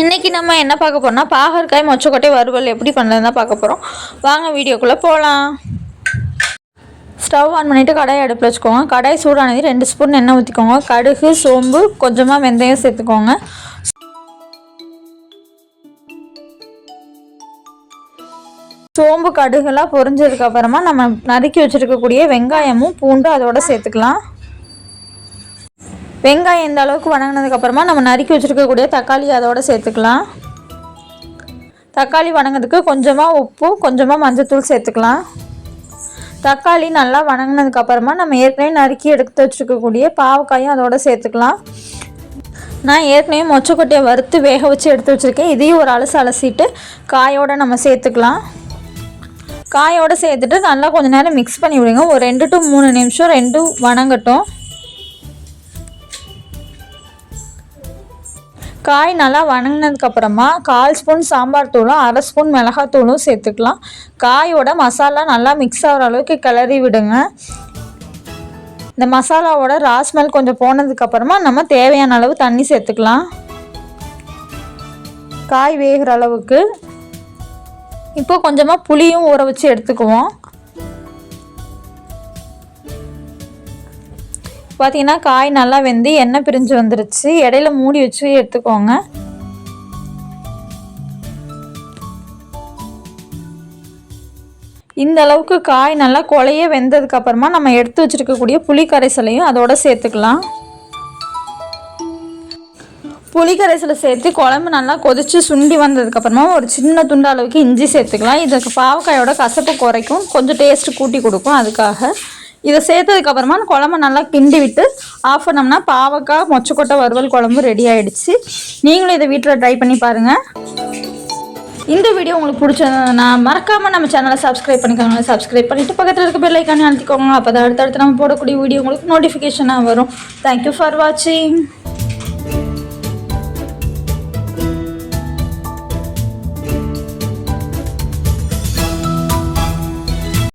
இன்றைக்கி நம்ம என்ன பார்க்க போகிறோம்னா பாகற்காய் மொச்சக்கொட்டை வறுவல் எப்படி பண்ணுறதுன்னு தான் பார்க்க போகிறோம். வாங்க வீடியோக்குள்ளே போகலாம். ஸ்டவ் ஆன் பண்ணிவிட்டு கடாயை அடுப்பில் வச்சுக்கோங்க. கடாய் சூடானது 2 ஸ்பூன் எண்ணெய் ஊற்றிக்கோங்க. கடுகு, சோம்பு, கொஞ்சமாக வெந்தயம் சேர்த்துக்கோங்க. சோம்பு கடுகுலாம் பொரிஞ்சதுக்கப்புறமா நம்ம நறுக்கி வச்சுருக்கக்கூடிய வெங்காயமும் பூண்டும் அதோடு சேர்த்துக்கலாம். வெங்காயம் இந்த அளவுக்கு வணங்கினதுக்கப்புறமா நம்ம நறுக்கி வச்சுருக்கக்கூடிய தக்காளி அதோடு சேர்த்துக்கலாம். தக்காளி வணங்கிறதுக்கு கொஞ்சமாக உப்பு, கொஞ்சமாக மஞ்சள்தூள் சேர்த்துக்கலாம். தக்காளி நல்லா வணங்கினதுக்கப்புறமா நம்ம ஏற்கனவே நறுக்கி எடுத்து வச்சுருக்கக்கூடிய பாவக்காயும் அதோடு சேர்த்துக்கலாம். நான் ஏற்கனவே மொச்சக்கொட்டையை வறுத்து வேக வச்சு எடுத்து வச்சுருக்கேன். இதையும் ஒரு அலசிட்டு காயோடு நம்ம சேர்த்துக்கலாம். காயோடு சேர்த்துட்டு நல்லா கொஞ்சம் நேரம் மிக்ஸ் பண்ணி விடுங்க. ஒரு 2 to 3 நிமிஷம் ரெண்டும் வணங்கட்டும். காய் நல்லா வணங்கினதுக்கப்புறமா 1/4 ஸ்பூன் சாம்பார் தூளும் 1/2 ஸ்பூன் மிளகாத்தூளும் சேர்த்துக்கலாம். காயோட மசாலா நல்லா மிக்ஸ் ஆகிற அளவுக்கு கிளறி விடுங்க. இந்த மசாலாவோட ராஸ்மெல் கொஞ்சம் போனதுக்கப்புறமா நம்ம தேவையான அளவு தண்ணி சேர்த்துக்கலாம். காய் வேகிற அளவுக்கு. இப்போ கொஞ்சமாக புளியும் ஊற வச்சு எடுத்துக்குவோம். பார்த்தீங்கன்னா காய் நல்லா வெந்து எண்ணெய் பிரிஞ்சு வந்துருச்சு. இடையில மூடி வச்சு எடுத்துக்கோங்க. இந்த அளவுக்கு காய் நல்லா கொலைய வெந்ததுக்கப்புறமா நம்ம எடுத்து வச்சுருக்கக்கூடிய புளி கரைசலையும் அதோட சேர்த்துக்கலாம். புளி கரைசலை சேர்த்து குழம்பு நல்லா கொதித்து சுண்டி வந்ததுக்கப்புறமா ஒரு சின்ன துண்டு அளவுக்கு இஞ்சி சேர்த்துக்கலாம். இதுக்கு பாவக்காயோட கசப்பு குறைக்கும், கொஞ்சம் டேஸ்ட்டு கூட்டி கொடுக்கும். அதுக்காக இதை சேர்த்ததுக்கப்புறமா குழம்பு நல்லா கிண்டி விட்டு ஆஃப் பண்ணோம்னா பாவக்காய் மொச்சக்கொட்டை வறுவல் குழம்பு ரெடி ஆகிடுச்சு. நீங்களும் இதை வீட்டில் ட்ரை பண்ணி பாருங்கள். இந்த வீடியோ உங்களுக்கு பிடிச்சதுன்னா மறக்காமல் நம்ம சேனலை சப்ஸ்கிரைப் பண்ணிக்கோங்க. சப்ஸ்கிரைப் பண்ணிவிட்டு பக்கத்தில் இருக்க பெல் ஐக்கானே அழுத்திக்கோங்க. அப்போ தான் அடுத்தடுத்து நம்ம போடக்கூடிய வீடியோ உங்களுக்கு நோட்டிஃபிகேஷனாக வரும். தேங்க்யூ ஃபார் வாட்சிங்.